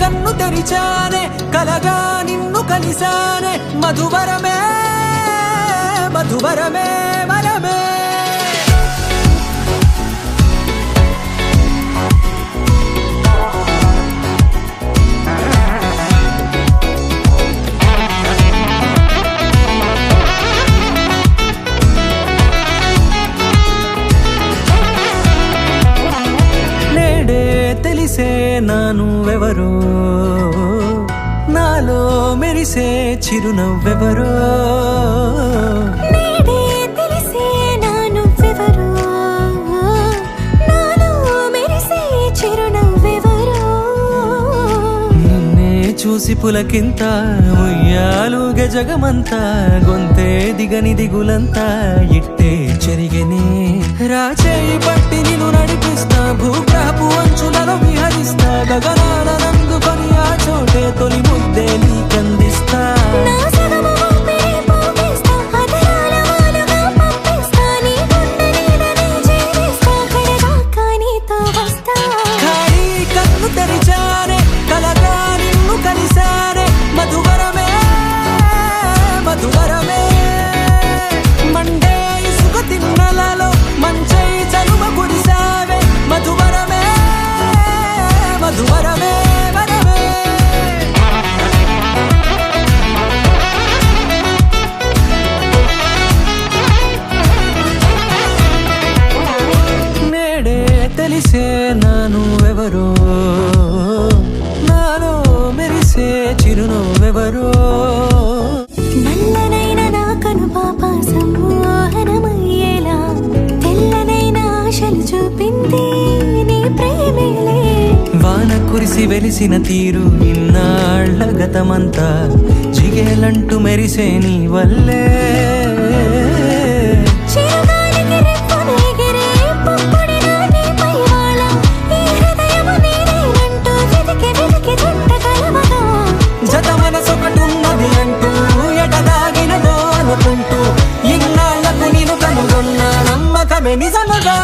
కన్ను తెరిచానే కలగా నిన్ను కలిసానే మధువరమే మధువరమే వరమే తెలిసే నానువెవరో నాలో మెరిసే చిరునవ్వెవరో నేడే తెలిసే నానువెవరో నాలో మెరిసే చిరునవ్వెవరో నిన్నే చూసి పులకింత ఉయ్యాలుగ జగమంతా గొంతే దిగని దిగులంతా ఇట్టే చెరిగెనే రాచేయి పట్టి నిన్ను నడిపిస్తా భూగ్రహపు అంచులలో విహరిస్తా గగనాల నందుకొని ఆ చోటే తొలి ముద్దే నీకందిస్తా నా సగము ఊపిరి పోగేస్తా అదరాల వాలుగా పంపిస్తా నీ గుండె నీడనే జీవిస్తా కడదాకా నీతో వస్తా ఖాళీ కన్ను తెరిచానే కలగా నిన్ను కలిసానే మధువరమే మధువరమే మండే ఇసుక తిన్నలలో మంచై చలువ కురిసావే మధువరమే మధువరమే వరమే నేడే తెలిసే నానువెవరో నాలో మెరిసే చిరునవ్వెవరో నల్లనైన నా కను పాప సమ్మోహనమయ్యేలా తెల్లనైన ఆశలు చూపింది నీ ప్రేమేలే వాన కురిసి వెలిసిన తీరు ఇన్నాళ్ల గతమంతా జిగేలంటూ మెరిసే నీ వల్లే చిరుగాలికి రెప్పను ఎగిరే పుప్పొడిన నీపై వాళ ఈ హృదయము నీదేనంటూ వెతికి వెతికి చుట్ట కలవగా జత మనసొకటున్నది అంటూ ఎటదాగినదో అనుకుంటూ ఇన్నాళ్లకు నేను కనుగొన్న నమ్మకమే నిజముగా